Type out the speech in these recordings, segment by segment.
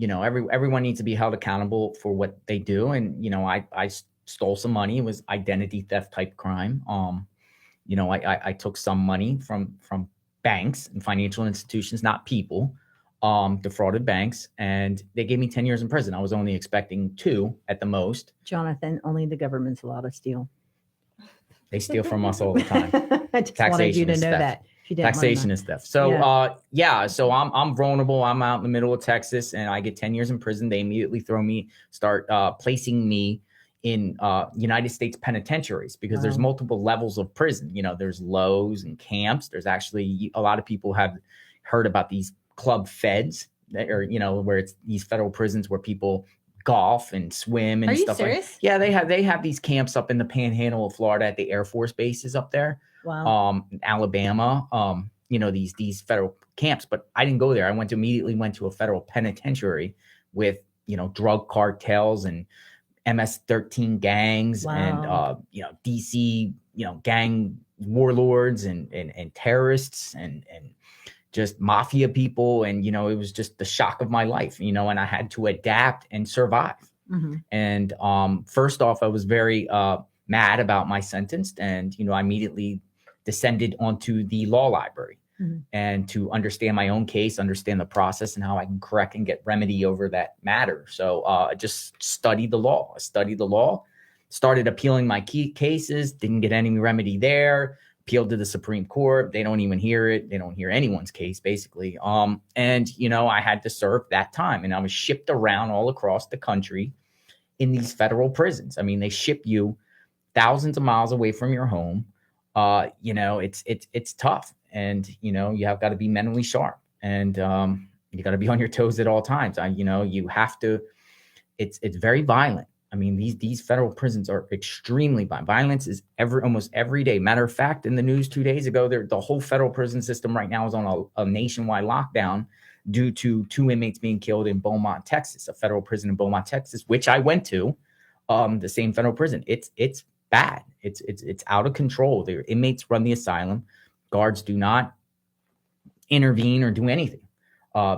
everyone needs to be held accountable for what they do. And, I stole some money. It was identity theft type crime. I took some money from banks and financial institutions, not people, defrauded banks, and they gave me 10 years in prison. I was only expecting 2 at the most. Jonathan, only the government's allowed to steal. They steal from us all the time. I just wanted you to know that. Taxation is theft. So, so I'm vulnerable. I'm out in the middle of Texas and I get 10 years in prison. They immediately start placing me in United States penitentiaries because there's multiple levels of prison. There's lows and camps. There's actually a lot of people have heard about these club feds or, where it's these federal prisons where people golf and swim and stuff. Are you serious? Yeah, they have these camps up in the panhandle of Florida at the Air Force bases up there. Wow. Alabama, these federal camps, but I didn't go there. I immediately went to a federal penitentiary with, drug cartels and MS-13 gangs and, DC, gang warlords and terrorists and just mafia people. And, it was just the shock of my life, and I had to adapt and survive. Mm-hmm. And first off, I was very mad about my sentence. And, I immediately descended onto the law library and to understand my own case, understand the process and how I can correct and get remedy over that matter. So I just studied the law. Started appealing my key cases, didn't get any remedy there, appealed to the Supreme Court. They don't even hear it. They don't hear anyone's case, basically. And, I had to serve that time. And I was shipped around all across the country in these federal prisons. I mean, they ship you thousands of miles away from your home. It's tough. And, you have got to be mentally sharp and you got to be on your toes at all times. You have to, it's very violent. I mean, these federal prisons are extremely violent. Violence is almost every day. Matter of fact, in the news 2 days ago, the whole federal prison system right now is on a nationwide lockdown due to 2 inmates being killed in Beaumont, Texas, a federal prison in Beaumont, Texas, which I went to, the same federal prison. It's bad. It's out of control. The inmates run the asylum. Guards do not intervene or do anything,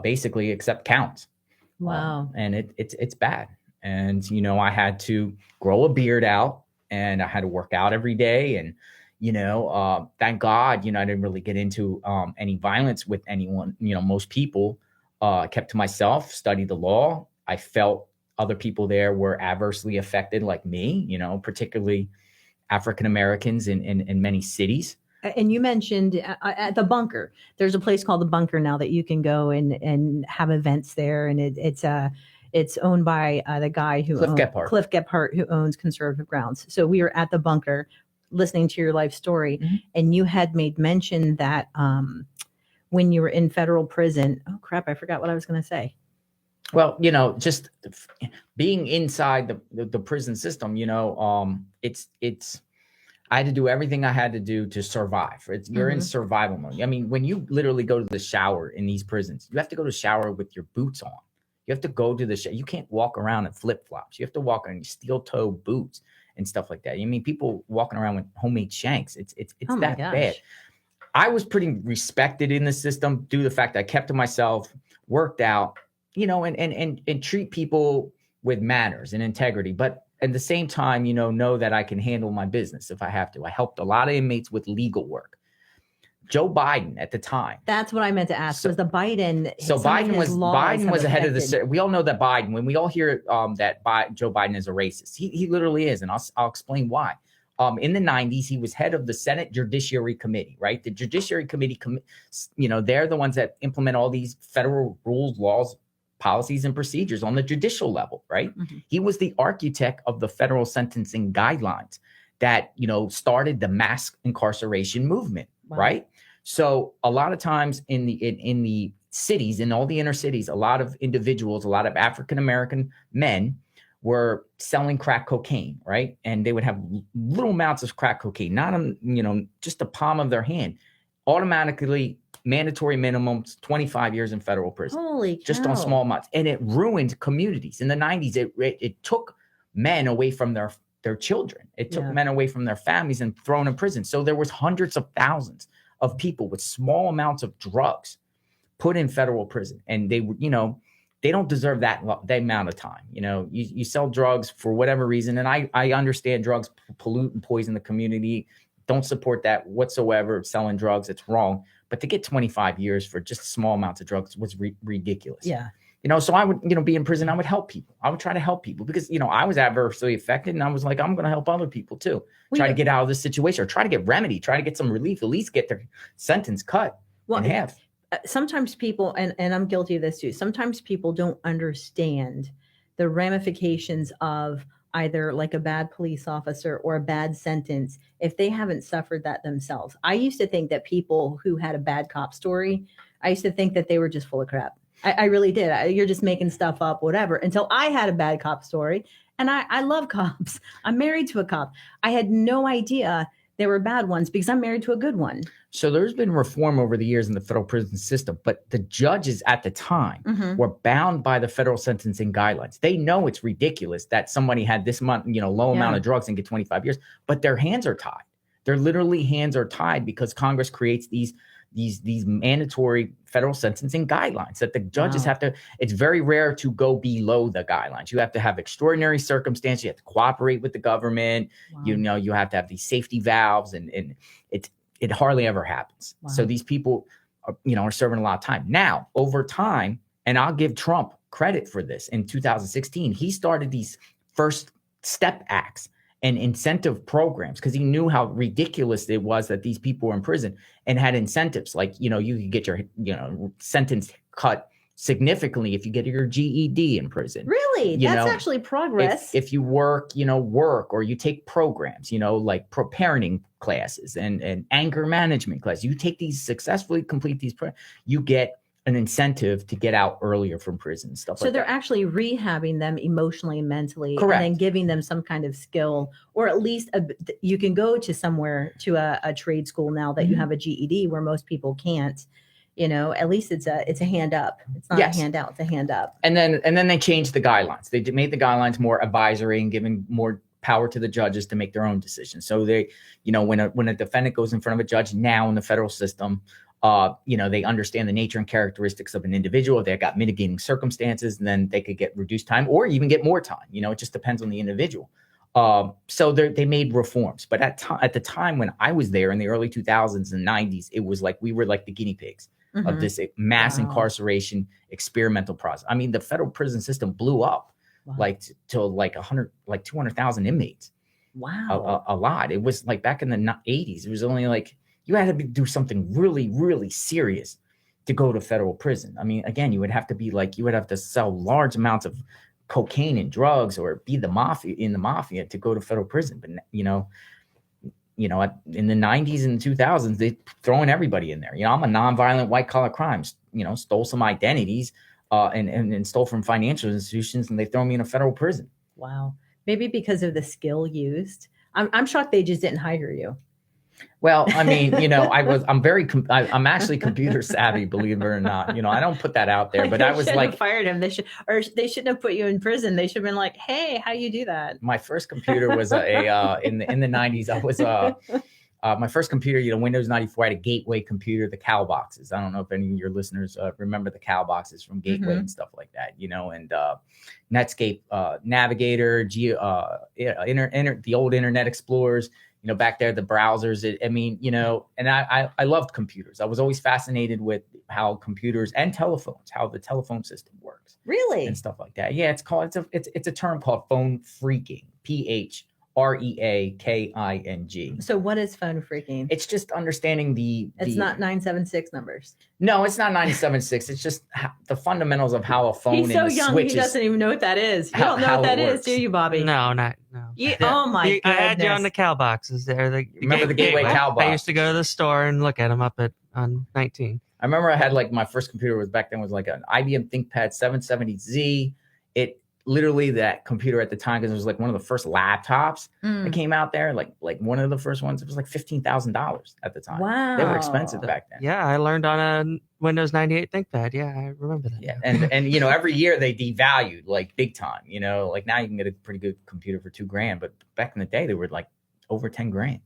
basically, except count. Wow. And it's bad. And, I had to grow a beard out and I had to work out every day. And, thank God, I didn't really get into any violence with anyone. Most people kept to myself, studied the law. I felt other people there were adversely affected like me, particularly African Americans in many cities. And you mentioned at the bunker, there's a place called the bunker now that you can go and have events there. And it's owned by the guy Cliff Gephardt, who owns Conservative Grounds. So we were at the bunker listening to your life story, and you had made mention that when you were in federal prison, oh crap, I forgot what I was going to say. Well, just being inside the prison system, it's I had to do everything I had to do to survive. You're in survival mode. I mean, when you literally go to the shower in these prisons, you have to go to the shower with your boots on. You have to go to the shower. You can't walk around in flip-flops. You have to walk in steel-toe boots and stuff like that. I mean, people walking around with homemade shanks. It's oh that bad. I was pretty respected in the system due to the fact that I kept to myself, worked out, and treat people with manners and integrity. But at the same time, know that I can handle my business if I have to. I helped a lot of inmates with legal work. Joe Biden at the time. That's what I meant to ask. Was the Biden? So Biden was ahead of the. We all know that Biden. When we all hear that Joe Biden is a racist, he literally is, and I'll explain why. In the 90s, he was head of the Senate Judiciary Committee, right? The Judiciary Committee, they're the ones that implement all these federal rules, laws, policies, and procedures on the judicial level, right? Mm-hmm. He was the architect of the federal sentencing guidelines that, started the mass incarceration movement, right? So a lot of times in the cities, in all the inner cities, a lot of individuals, a lot of African-American men were selling crack cocaine, right? And they would have little amounts of crack cocaine, not on, just the palm of their hand, automatically mandatory minimums, 25 years in federal prison. Holy cow. Just on small amounts. And it ruined communities. In the 90s, it took men away from their children. It took men away from their families and thrown in prison. So there was hundreds of thousands of people with small amounts of drugs put in federal prison. And they were, they don't deserve that amount of time. You know, you sell drugs for whatever reason. And I understand drugs pollute and poison the community. Don't support that whatsoever. Selling drugs, it's wrong. But to get 25 years for just small amounts of drugs was ridiculous. Yeah. You know, so I would, you know, be in prison. I would help people. I would try to help people because, you know, I was adversely affected and I was like, I'm going to help other people too. Try to get out of this situation or try to get remedy, try to get some relief, at least get their sentence cut in half. Sometimes people, and I'm guilty of this too, sometimes people don't understand the ramifications of either like a bad police officer or a bad sentence if they haven't suffered that themselves. I used to think that people who had a bad cop story, I used to think that they were just full of crap. I really did. You're just making stuff up, whatever, until I had a bad cop story. And I love cops. I'm married to a cop. I had no idea there were bad ones because I'm married to a good one. So there's been reform over the years in the federal prison system, but the judges at the time were bound by the federal sentencing guidelines. They know it's ridiculous that somebody had this low amount of drugs and get 25 years, but their hands are tied. Their literally hands are tied because Congress creates these mandatory federal sentencing guidelines that the judges have to. It's very rare to go below the guidelines. You have to have extraordinary circumstances. You have to cooperate with the government. You know, you have to have these safety valves, and it hardly ever happens. So these people are serving a lot of time. Now, over time, and I'll give Trump credit for this, in 2016, he started these First Step Acts and incentive programs because he knew how ridiculous it was that these people were in prison and had incentives. Like, you could get your, sentence cut significantly if you get your GED in prison. Really? That's actually progress. If you work, work, or you take programs, like parenting classes and anger management classes, you take these successfully, complete these, you get an incentive to get out earlier from prison and stuff like that. So they're actually rehabbing them emotionally and mentally. Correct. And then giving them some kind of skill, or at least you can go to somewhere to a trade school now that you have a GED where most people can't. At least it's a hand up. It's not a handout, it's a hand up. And then they changed the guidelines. They made the guidelines more advisory and giving more power to the judges to make their own decisions. So they, when a defendant goes in front of a judge now in the federal system, they understand the nature and characteristics of an individual. They've got mitigating circumstances, and then they could get reduced time or even get more time. It just depends on the individual. So they made reforms. But at the time when I was there in the early 2000s and 90s, it was like we were like the guinea pigs of this mass incarceration experimental process. I mean, the federal prison system blew up to 200,000 inmates. Wow. A lot. It was like back in the 80s. It was only like you had to do something really, really serious to go to federal prison. I mean, again, you would have to sell large amounts of cocaine and drugs or be in the mafia to go to federal prison. But, in the 90s and 2000s, they throwing everybody in there. I'm a nonviolent white collar crime, stole some identities and stole from financial institutions, and they throw me in a federal prison. Wow. Maybe because of the skill used. I'm shocked they just didn't hire you. Well, I mean, I'm actually computer savvy, believe it or not. I don't put that out there, but I was like, fired him. They shouldn't have put you in prison. They should have been like, hey, how you do that? My first computer was in the 90s. I was my first computer, Windows 94. I had a Gateway computer, the cow boxes. I don't know if any of your listeners remember the cow boxes from Gateway and stuff like that, and Netscape Navigator, the old Internet Explorers. Back there, the browsers, and I loved computers. I was always fascinated with how computers and telephones, how the telephone system works. Really? And stuff like that. Yeah, it's a term called phone phreaking, PHREAKING. So what is phone phreaking? It's just understanding It's not 976 numbers. No, it's not 976. It's just the fundamentals of how a phone He's so young, switches. He doesn't even know what that is. You don't know what that is, do you, Bobby? No. Oh my goodness. I had you on the cow boxes there. Remember the Gateway cow box? I used to go to the store and look at them on 19. I remember I had my first computer was back then was like an IBM ThinkPad 770Z. It literally, that computer at the time, because it was like one of the first laptops that came out there, like one of the first ones, it was like $15,000 at the time. Wow. They were expensive back then. Yeah, I learned on a Windows 98 ThinkPad. Yeah, I remember that. Yeah, and every year they devalued like big time. Like now you can get a pretty good computer for $2,000, but back in the day they were like over $10,000.